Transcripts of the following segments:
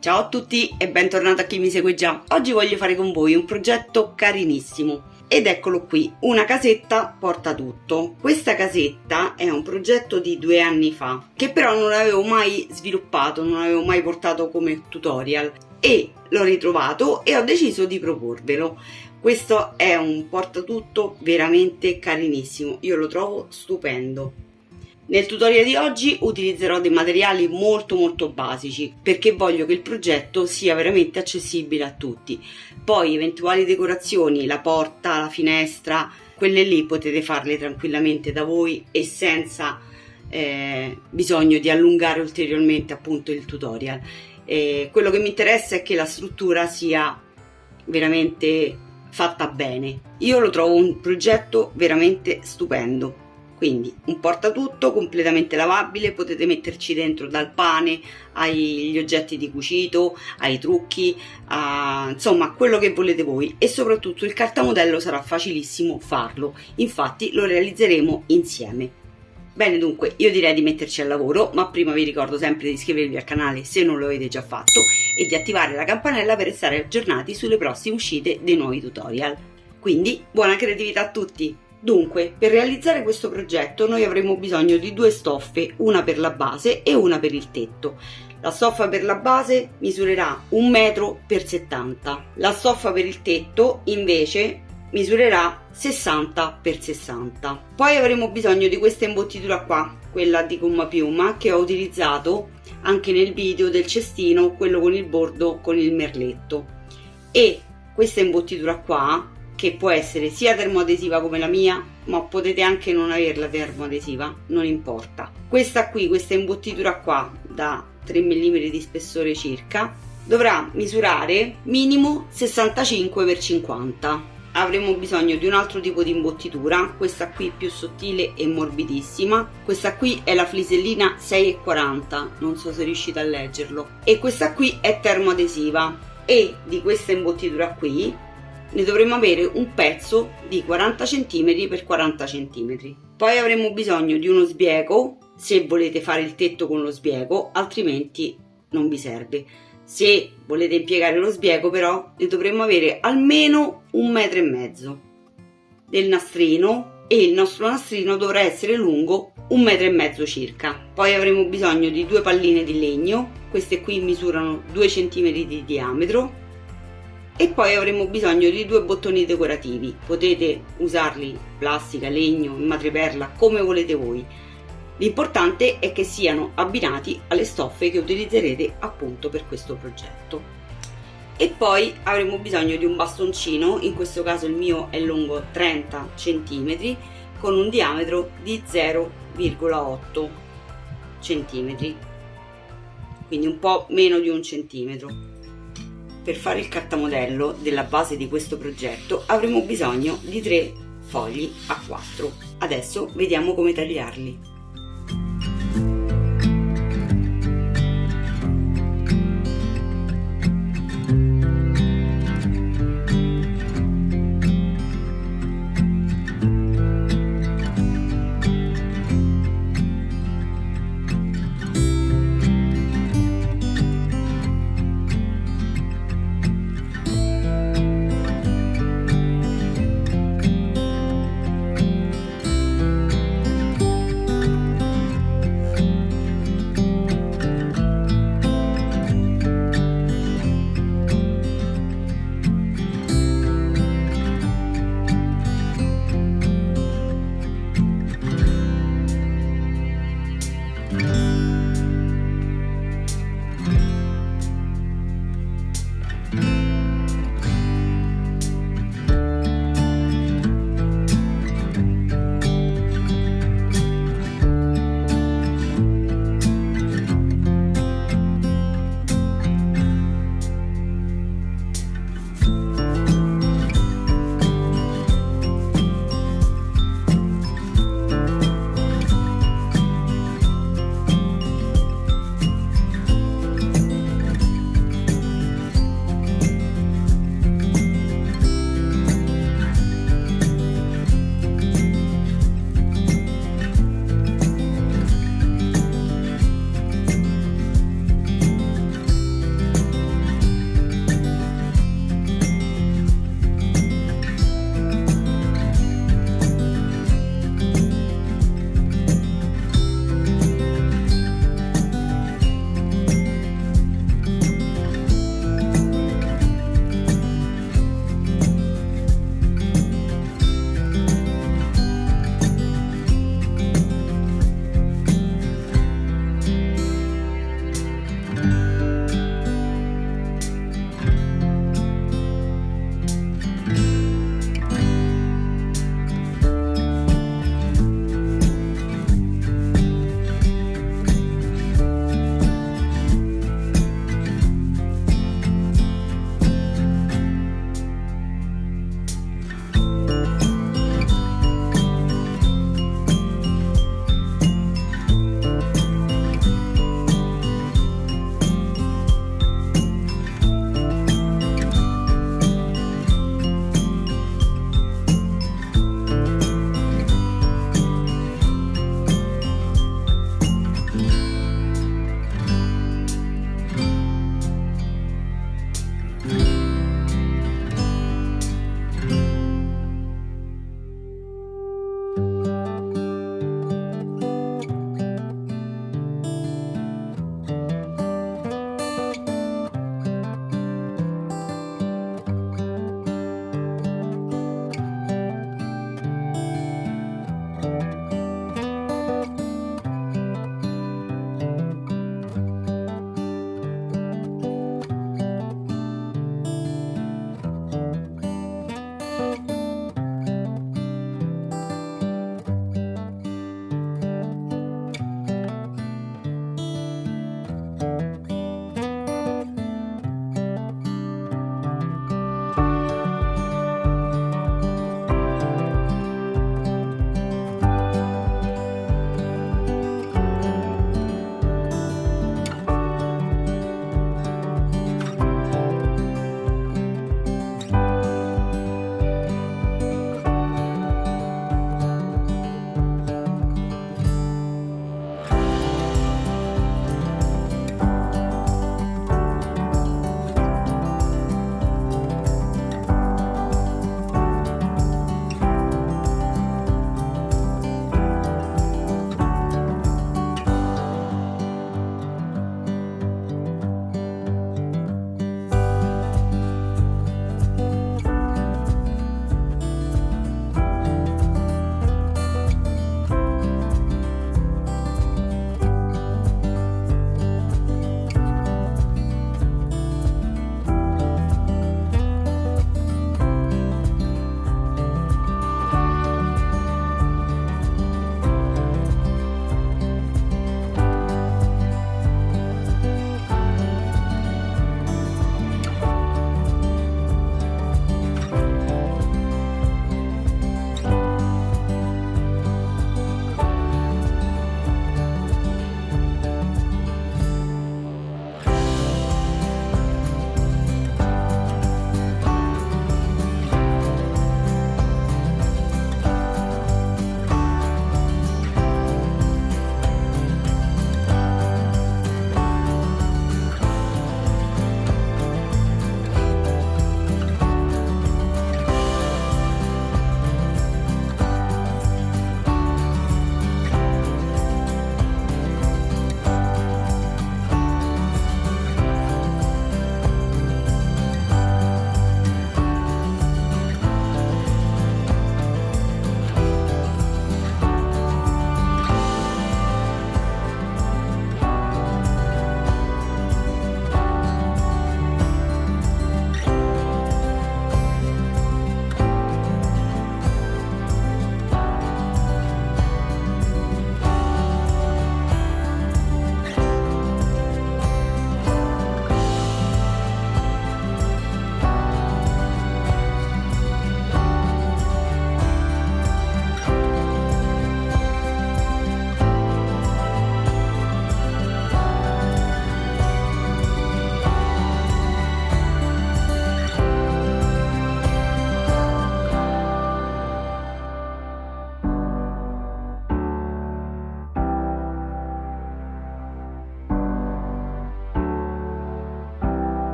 Ciao a tutti e bentornato a chi mi segue già. Oggi voglio fare con voi un progetto carinissimo ed eccolo qui, una casetta porta tutto. Questa casetta è un progetto di 2 anni fa che però non avevo mai sviluppato, non avevo mai portato come tutorial e l'ho ritrovato e ho deciso di proporvelo. Questo è un portatutto veramente carinissimo, io lo trovo stupendo. Nel tutorial di oggi utilizzerò dei materiali molto basici perché voglio che il progetto sia veramente accessibile a tutti. Poi eventuali decorazioni, la porta, la finestra, quelle lì potete farle tranquillamente da voi e senza bisogno di allungare ulteriormente appunto il tutorial. Quello che mi interessa è che la struttura sia veramente fatta bene. Io lo trovo un progetto veramente stupendo. Quindi un portatutto completamente lavabile, potete metterci dentro dal pane agli oggetti di cucito, ai trucchi, insomma quello che volete voi, e soprattutto il cartamodello sarà facilissimo farlo, infatti lo realizzeremo insieme. Bene, dunque io direi di metterci al lavoro, ma prima vi ricordo sempre di iscrivervi al canale se non lo avete già fatto e di attivare la campanella per restare aggiornati sulle prossime uscite dei nuovi tutorial. Quindi buona creatività a tutti! Dunque, per realizzare questo progetto noi avremo bisogno di 2 stoffe, una per la base e una per il tetto. La stoffa per la base misurerà 1 metro per 70, la stoffa per il tetto invece misurerà 60 per 60. Poi avremo bisogno di questa imbottitura qua, quella di gomma piuma che ho utilizzato anche nel video del cestino, quello con il bordo con il merletto, e questa imbottitura qua che può essere sia termoadesiva come la mia, ma potete anche non averla termoadesiva, non importa. Questa imbottitura qua da 3 mm di spessore circa dovrà misurare minimo 65 x 50. Avremo bisogno di un altro tipo di imbottitura, questa qui più sottile e morbidissima. Questa qui è la flisellina 6,40, non so se riuscite a leggerlo, e questa qui è termoadesiva. E di questa imbottitura qui ne dovremo avere un pezzo di 40 cm x 40 cm. Poi avremo bisogno di uno sbiego se volete fare il tetto con lo sbiego, altrimenti non vi serve. Se volete impiegare lo sbiego però ne dovremo avere almeno 1,5 m del nastrino, e il nostro nastrino dovrà essere lungo 1,5 m circa. Poi avremo bisogno di 2 palline di legno, queste qui misurano 2 cm di diametro. E poi avremo bisogno di 2 bottoni decorativi, potete usarli plastica, legno, in madreperla, come volete voi. L'importante è che siano abbinati alle stoffe che utilizzerete appunto per questo progetto. E poi avremo bisogno di un bastoncino, in questo caso il mio è lungo 30 cm con un diametro di 0,8 cm, quindi un po' meno di 1 centimetro. Per fare il cartamodello della base di questo progetto avremo bisogno di 3 fogli A4. Adesso vediamo come tagliarli.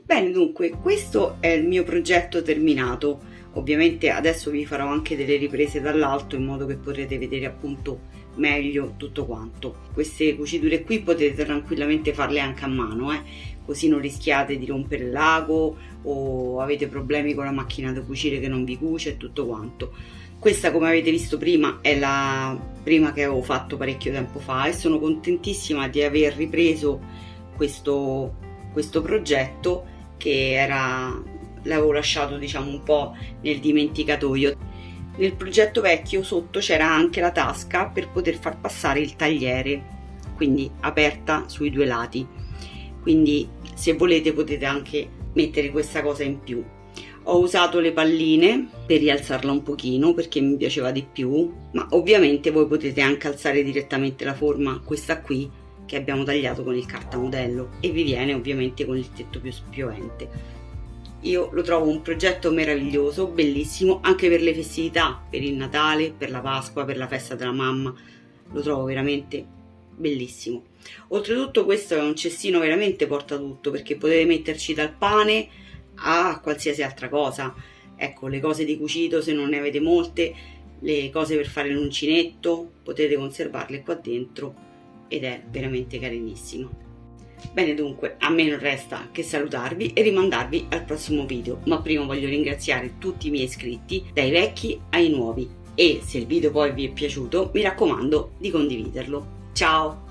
Bene, dunque questo è il mio progetto terminato. Ovviamente adesso vi farò anche delle riprese dall'alto in modo che potrete vedere appunto meglio tutto quanto. Queste cuciture qui potete tranquillamente farle anche a mano, così non rischiate di rompere l'ago o avete problemi con la macchina da cucire che non vi cuce e tutto quanto. Questa, come avete visto prima, è la prima che avevo fatto parecchio tempo fa e sono contentissima di aver ripreso questo progetto che l'avevo lasciato diciamo un po' nel dimenticatoio. Nel progetto vecchio sotto c'era anche la tasca per poter far passare il tagliere, quindi aperta sui due lati, quindi se volete potete anche mettere questa cosa in più. Ho usato le palline per rialzarla un pochino perché mi piaceva di più, ma ovviamente voi potete anche alzare direttamente la forma, questa qui che abbiamo tagliato con il cartamodello, e vi viene ovviamente con il tetto più spiovente. Io lo trovo un progetto meraviglioso, bellissimo anche per le festività, per il Natale, per la Pasqua, per la festa della mamma, lo trovo veramente bellissimo. Oltretutto questo è un cestino veramente porta tutto, perché potete metterci dal pane a qualsiasi altra cosa. Ecco, le cose di cucito, se non ne avete molte, le cose per fare l'uncinetto, potete conservarle qua dentro ed è veramente carinissimo. Bene, dunque a me non resta che salutarvi e rimandarvi al prossimo video, ma prima voglio ringraziare tutti i miei iscritti, dai vecchi ai nuovi, e se il video poi vi è piaciuto mi raccomando di condividerlo. Ciao!